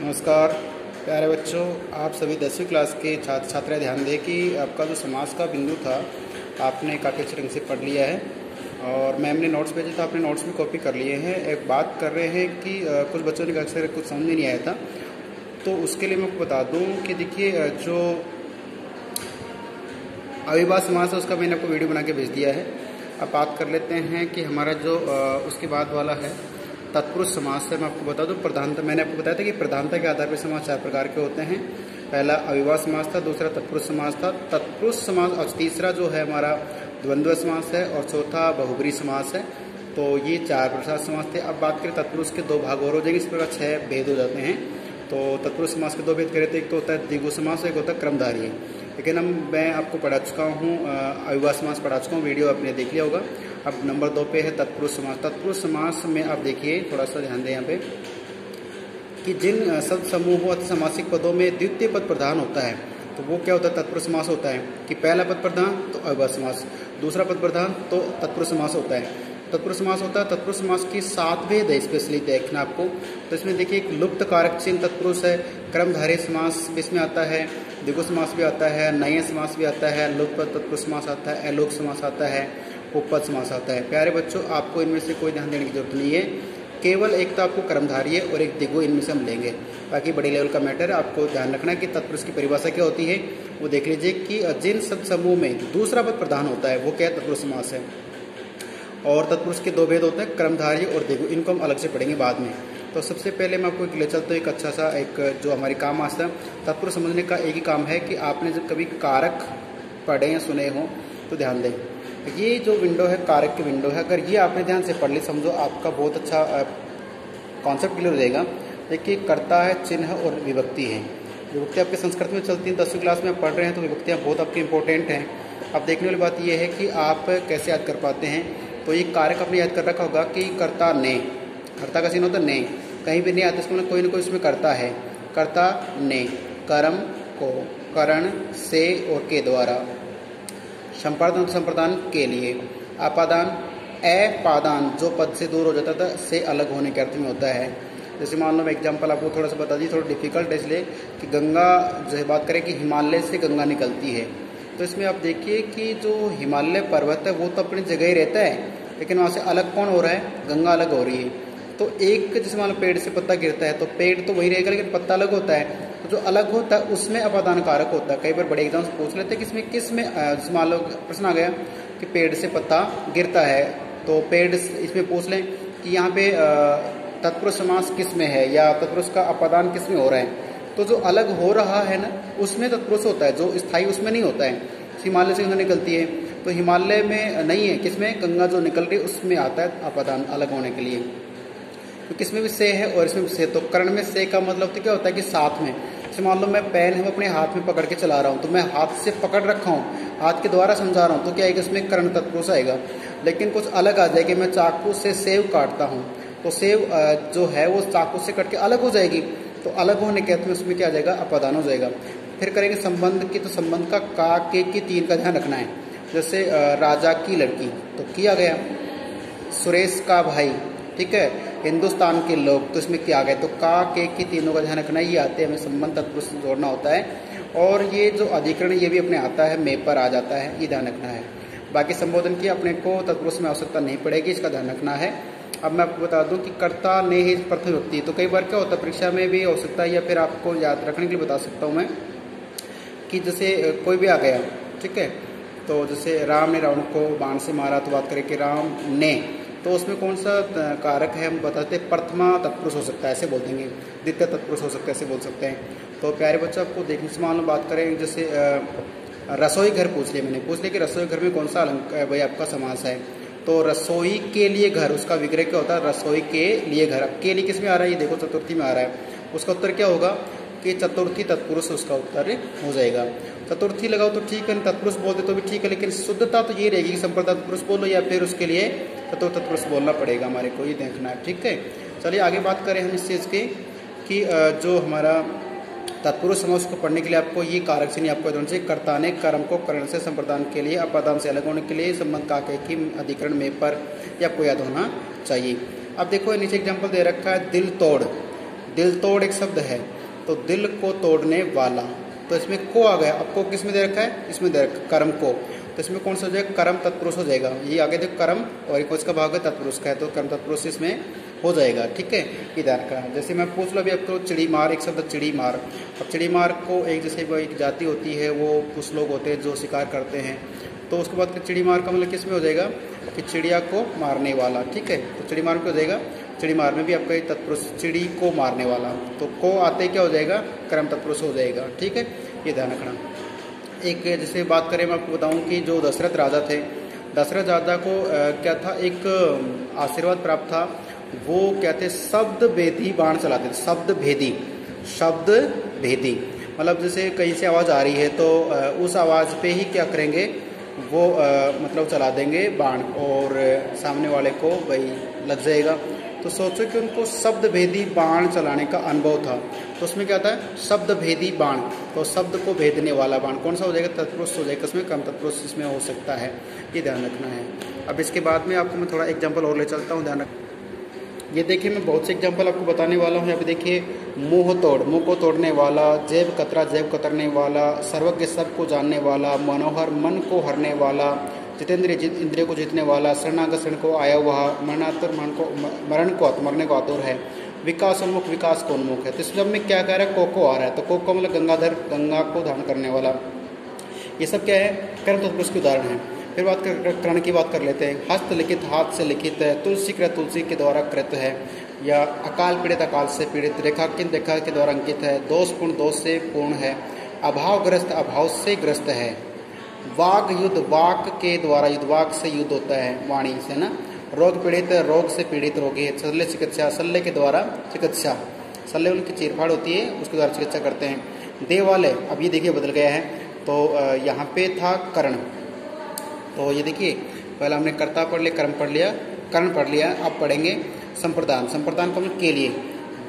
नमस्कार प्यारे बच्चों, आप सभी 10वीं क्लास के छात्र छात्राएं ध्यान दें कि आपका जो समास का बिंदु था आपने काफ़ी अच्छे ढंग से पढ़ लिया है और मैम ने नोट्स भेजे तो आपने नोट्स भी कॉपी कर लिए हैं। एक बात कर रहे हैं कि कुछ बच्चों ने अक्सर कुछ समझ में नहीं आया था, तो उसके लिए मैं आपको बता दूं कि देखिए जो अविभाज्य समास है उसका मैंने आपको वीडियो बना के भेज दिया है। अब बात कर लेते हैं कि हमारा जो उसके बाद वाला है तत्पुरुष समास है। मैं आपको बता दूं प्रधानता, मैंने आपको बताया था कि प्रधानता के आधार पर समास 4 प्रकार के होते हैं। पहला अविभाज्य समास था, दूसरा तत्पुरुष समास था, तत्पुरुष समास, और तीसरा जो है हमारा द्वंद्व समास है, और चौथा बहुब्री समास है। तो ये 4 प्रकार समास थे। अब बात करें तत्पुरुष के 2 भाग और हो जाएंगे, इस प्रकार 6 भेद हो जाते हैं। तो तत्पुरुष समास के 2 भेद करें तो एक तो होता है द्विगु समास, एक होता है क्रमधारी। लेकिन मैं आपको पढ़ा चुका हूँ, अविभाज्य समास पढ़ा चुका हूँ, वीडियो आपने देख लिया होगा। अब नंबर 2 पे है तत्पुरुष समास। तत्पुरुष समास में आप देखिए, थोड़ा सा ध्यान दें यहाँ पे कि जिन शब्द समूहों अथवा समासिक पदों में द्वितीय पद प्रधान होता है तो वो क्या होता है, तत्पुरुष समास होता है। कि पहला पद प्रधान तो अविभाज्य समास, दूसरा पद प्रधान तो तत्पुरुष समास होता है। तत्पुरुष समास होता है। तत्पुरुष समास की 7 भेद है, स्पेशली देखना आपको। तो इसमें देखिए एक लुप्त कारक चिन्ह तत्पुरुष है, क्रमधारय समास इसमें आता है, द्विगु समास भी आता है, नय समास भी आता है, लुप्त तत्पुरुष समास आता है, अलोक समास आता है, उपपद समास आता है। प्यारे बच्चों, आपको इनमें से कोई ध्यान देने की जरूरत नहीं है, केवल एक तो आपको कर्मधारय और एक द्विगु, इनमें से हम लेंगे। बाकी बड़े लेवल का मैटर है। आपको ध्यान रखना है कि तत्पुरुष की परिभाषा क्या होती है, वो देख लीजिए कि जिन शब्द समूह में दूसरा पद प्रधान होता है वो क्या है, तत्पुरुष समास है। और तत्पुरुष के 2 भेद होते हैं, क्रमधारय और द्विगु, इनको हम अलग से पढ़ेंगे बाद में। तो सबसे पहले मैं आपको एक ले चलता हूँ, एक अच्छा सा एक जो हमारी काम आता है तत्पुरुष समझने का एक ही काम है कि आपने जब कभी कारक पढ़े या सुने हो तो ध्यान दें। ये जो विंडो है कारक की विंडो है, अगर ये आपने ध्यान से पढ़ ली, समझो आपका बहुत अच्छा कॉन्सेप्ट क्लियर हो जाएगा। देखिए कर्ता है, चिन्ह और विभक्ति है। विभक्ति आपके संस्कृत में चलती है, 10वीं क्लास में आप पढ़ रहे हैं तो विभक्तियाँ बहुत आपकी इंपॉर्टेंट हैं। अब देखने वाली बात यह है कि आप कैसे याद कर पाते हैं। तो ये कारक आपने याद कर रखा होगा कि कर्ता ने, कर्ता का चिन्ह होता है ने, कहीं भी नहीं आता इसमें कोई ना कोई इसमें करता है। कर्ता ने कर्म को करण से और के द्वारा, संपादन संप्रदान के लिए, अपादान अपादान जो पद से दूर हो जाता था से अलग होने के अर्थ में होता है। जैसे मान लो मैं एग्जाम्पल आपको थोड़ा सा बता दी, थोड़ा डिफिकल्ट है इसलिए कि गंगा जो है बात करें कि हिमालय से गंगा निकलती है। तो इसमें आप देखिए कि जो हिमालय पर्वत है वो तो अपनी जगह ही रहता है, लेकिन वहाँ से अलग कौन हो रहा है, गंगा अलग हो रही है। तो एक जैसे मान लो पेड़ से पत्ता गिरता है तो पेड़ तो वही रहेगा लेकिन पत्ता अलग होता है। तो जो अलग होता है उसमें अपादान कारक होता है। कई बार बड़े एग्जाम से पूछ लेते हैं कि किसमें मान लो प्रश्न आ गया कि पेड़ से पत्ता गिरता है, तो पेड़ इसमें पूछ लें कि यहाँ पे तत्पुरुष समास किस में है या तत्पुरुष का अपादान किस में हो रहा है। तो जो अलग हो रहा है ना उसमें तत्पुरुष होता है, जो स्थायी उसमें नहीं होता है। हिमालय से गंगा निकलती है तो हिमालय में नहीं है, किसमें, गंगा जो निकल रही है उसमें आता है अपादान अलग होने के लिए। तो किसमें भी से है और इसमें भी से। तो कर्ण में से का मतलब तो क्या होता है कि साथ में। जैसे मान लो मैं पेन है अपने हाथ में पकड़ के चला रहा हूँ, तो मैं हाथ से पकड़ रखा हूँ, हाथ के द्वारा समझा रहा हूँ, तो क्या आएगा इसमें कर्ण तत्पुरुष आएगा। लेकिन कुछ अलग आ जाएगी, मैं चाकू से सेव काटता हूँ तो सेव जो है वो चाकू से कट के अलग हो जाएगी, तो अलग होने के अर्थ में उसमें क्या आ जाएगा, अपादान हो जाएगा। फिर करेंगे संबंध की, तो संबंध का के की 3 का ध्यान रखना है। जैसे राजा की लड़की तो किया गया, सुरेश का भाई, ठीक है, हिंदुस्तान के लोग, तो इसमें क्या गया, तो का के की 3 का ध्यान रखना है। ये आते हैं, हमें संबंध तत्पुरुष जोड़ना होता है। और ये जो अधिकरण ये भी अपने आता है, में पर आ जाता है, ये ध्यान रखना है। बाकी संबोधन की अपने को तत्पुरुष में आवश्यकता नहीं पड़ेगी, इसका ध्यान रखना है। अब मैं आपको बता दूं कि कर्ता ने ही प्रथम व्यक्ति, तो कई बार क्या होता है परीक्षा में भी आवश्यकता है, या फिर आपको याद रखने के लिए बता सकता हूँ मैं कि जैसे कोई भी आ गया, ठीक है, तो जैसे राम ने रावण को बाण से मारा, तो बात करें कि राम ने, तो उसमें कौन सा कारक है, हम बताते हैं प्रथमा तत्पुरुष हो सकता है, ऐसे बोल देंगे। द्वितीय तत्पुरुष हो सकता है, ऐसे बोल सकते हैं। तो प्यारे बच्चों आपको देखने से मान लो बात करें, जैसे रसोई घर पूछ लिया मैंने, पूछ लिया कि रसोई घर में कौन सा अलंकार भाई आपका समास है। तो रसोई के लिए घर, उसका विग्रह क्या होता है, रसोई के लिए घर। अब के लिए किस में आ रहा है, ये देखो चतुर्थी में आ रहा है, उसका उत्तर क्या होगा कि चतुर्थी तत्पुरुष उसका उत्तर हो जाएगा। चतुर्थी लगाओ तो ठीक है, तत्पुरुष बोल दे तो भी ठीक है, लेकिन शुद्धता तो ये रहेगी कि संप्रदाय तत्पुरुष बोलो या फिर उसके लिए चतुर्थ तत्पुरुष बोलना पड़ेगा हमारे को, ये देखना है, ठीक है। चलिए आगे बात करें हम इस चीज़ की कि जो हमारा तत्पुरुष समास को पढ़ने के लिए आपको ये कारक चिन्ह आपको याद चाहिए। कर्ता ने कर्म को करण से संप्रदान के लिए, अपादान से अलग होने के लिए, संबंध का की अधिकरण में पर, ये आपको याद होना चाहिए। अब देखो नीचे एग्जाम्पल दे रखा है, दिल तोड़। दिल तोड़ एक शब्द है, तो दिल को तोड़ने वाला, तो इसमें को आ गया। अब को किस में दे रखा है, इसमें दे रखा कर्म को, तो इसमें कौन सा हो जाएगा, कर्म तत्पुरुष हो जाएगा। ये आगे देखो कर्म और एक इसका भाग है तत्पुरुष का है, तो कर्म तत्पुरुष इसमें हो जाएगा। ठीक है, ये ध्यान रखना। जैसे मैं पूछ लो अभी आपको चिड़ी मार, एक शब्द चिड़ी मार। अब चिड़ी मार को एक जैसे वो एक जाति होती है, वो कुछ लोग होते हैं जो शिकार करते हैं, तो उसके बाद चिड़ी मार का मतलब किस में हो जाएगा कि चिड़िया को मारने वाला। ठीक है, तो चिड़ी मार में क्या हो जाएगा, चिड़ी मार में भी आपका तत्पुरुष चिड़ी को मारने वाला, तो को आते क्या हो जाएगा, कर्म तत्पुरुष हो जाएगा। ठीक है, ये ध्यान रखना। एक जैसे बात करें, मैं आपको बताऊं कि जो दशरथ राजा थे, दशरथ राजा को क्या था, एक आशीर्वाद प्राप्त था। वो क्या थे, शब्द भेदी बाण चलाते थे। शब्द भेदी, शब्द भेदी मतलब जैसे कहीं से आवाज़ आ रही है तो उस आवाज़ पे ही क्या करेंगे, वो मतलब चला देंगे बाण और सामने वाले को वही लग जाएगा। तो सोचो कि उनको शब्द भेदी बाण चलाने का अनुभव था, तो उसमें क्या था, शब्द भेदी बाण, तो शब्द को भेदने वाला बाण कौन सा हो जाएगा, तत्पुरुष हो जाएगा। इसमें कर्म तत्पुरुष इसमें हो सकता है, ये ध्यान रखना है। अब इसके बाद में आपको मैं थोड़ा एग्जाम्पल और ले चलता हूँ, ध्यान रख। ये देखिए मैं बहुत से एग्जाम्पल आपको बताने वाला हूँ। यहाँ पे देखिए, मुंह तोड़, मुंह को तोड़ने वाला, जैब कतरा, जैब कतरने वाला, सर्वज्ञ सबको जानने वाला, मनोहर, मन को हरने वाला, जितेंद्रिय, इंद्रिय को जीतने वाला, शरणागत, शरण को आया हुआ, मरणातुर, मरण को मरने को आतुर है, विकास उन्मुख, विकास को उन्मुख है। तो इस सब में क्या कह रहा है, को आ रहा है, तो को मतलब गंगाधर, गंगा को धारण करने वाला। ये सब क्या है, कर्म तत्पुरुष के उदाहरण है। फिर बात करण की बात कर लेते हैं। हस्त लिखित, हाथ से लिखित है, तुलसी कृत, तुलसी के द्वारा कृत है, या अकाल पीड़ित, अकाल से पीड़ित, रेखांकित, रेखा के द्वारा अंकित है, दोषपूर्ण, दोष से पूर्ण है, अभावग्रस्त, अभाव से ग्रस्त है, वाग युद्ध, वाक के द्वारा युद्ध, वाक से युद्ध होता है, वाणी से ना, रोग पीड़ित, रोग से पीड़ित रोगी है, शल्य चिकित्सा, शल्य के द्वारा चिकित्सा, शल्य उनकी चीरफाड़ होती है उसके द्वारा चिकित्सा करते हैं। देवालय, अब ये देखिए बदल गया है, तो यहाँ पे था कर्ण, तो ये देखिए पहले हमने कर्ता पढ़ लिया, कर्म पढ़ लिया, कर्ण पढ़ लिया, अब पढ़ेंगे संप्रदान। संप्रदान का मतलब के लिए,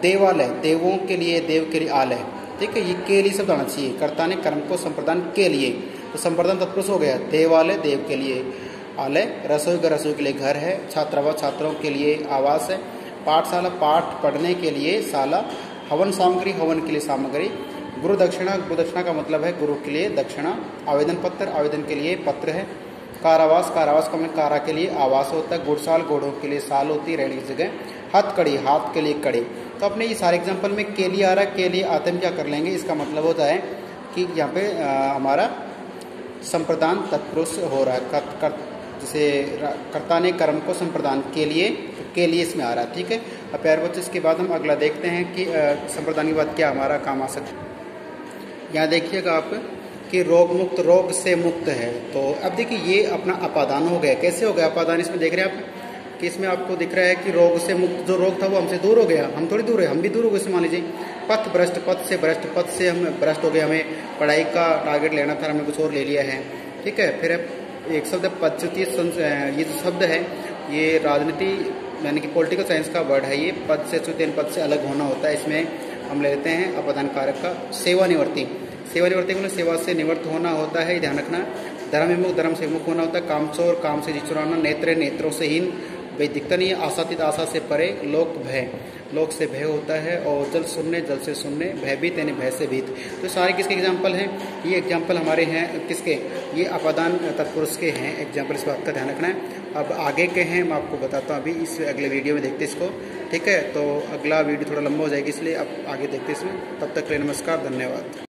देवालय, देवों के लिए, देव के लिए आलय। ठीक है, ये के लिए शब्द आना चाहिए, कर्ता ने कर्म को संप्रदान के लिए, तो संप्रदान तत्पुरुष हो गया। देवालय, देव के लिए, आलय, रसोई का, रसोई के लिए घर है, छात्रावास, छात्रों के लिए आवास है, पाठशाला, पाठ पढ़ने के लिए शाला, हवन सामग्री, हवन के लिए सामग्री, गुरु दक्षिणा, गुरु दक्षिणा का मतलब है गुरु के लिए दक्षिणा, आवेदन पत्र, आवेदन के लिए पत्र है, कारावास, कारावास का मतलब कारा के लिए आवास होता है, घुड़साल, घोड़ों के लिए साल होती है, रहने की जगह, हथकड़ी, हाथ के लिए कड़ी। तो अपने ये सारे एग्जाम्पल में के लिए आ रहा है, के लिए आते हम क्या कर लेंगे, इसका मतलब होता है कि यहाँ पे हमारा संप्रदान तत्पुरुष हो रहा है, जैसे कर्ता ने कर्म को संप्रदान के लिए, तो के लिए इसमें आ रहा है। ठीक है, अब प्यारे बच्चों इसके बाद हम अगला देखते हैं कि संप्रदान के बाद क्या हमारा काम आ सकता है। यहाँ देखिएगा आप कि रोग मुक्त, रोग से मुक्त है। तो अब देखिए ये अपना अपादान हो गया। कैसे हो गया अपादान, इसमें देख रहे हैं आप कि इसमें आपको दिख रहा है कि रोग से मुक्त, जो रोग था वो हमसे दूर हो गया, हम थोड़ी दूर है, हम भी दूर हो गए। मान लीजिए पथ भ्रष्ट, पथ से भ्रष्ट, पथ से हम भ्रष्ट हो गए, हमें पढ़ाई का टारगेट लेना था, हमने कुछ और ले लिया है। ठीक है, फिर एक शब्द पद्धति, ये जो शब्द है ये राजनीति यानी कि पॉलिटिकल साइंस का वर्ड है। ये पद से च्युतिन, पद से अलग होना होता है। इसमें हम ले लेते हैं अपादान कारक का सेवानिवृत्ति। सेवानिवृत्ति को सेवा से निवृत्त होना होता है, ध्यान रखना। धर्म विमुख, धर्म से विमुख होना होता है। कामचोर, काम से जी चुराना। नेत्र, नेत्रों से हीन, भाई दिखता नहीं है। आशातीत, आशा से परे। लोक भय, लोक से भय होता है। और जल सुनने, जल से सुनने। भयभीत यानी भय से भीत। तो सारे किसके एग्जाम्पल हैं, ये एग्जाम्पल हमारे हैं किसके, ये अपादान तत्पुरुष के हैं एग्जाम्पल। इस बात का ध्यान रखना है। अब आगे के हैं मैं आपको बताता हूँ, अभी इस अगले वीडियो में देखते इसको। ठीक है, तो अगला वीडियो थोड़ा लंबा हो जाएगा, इसलिए अब आगे देखते इसमें। तब तक के लिए नमस्कार, धन्यवाद।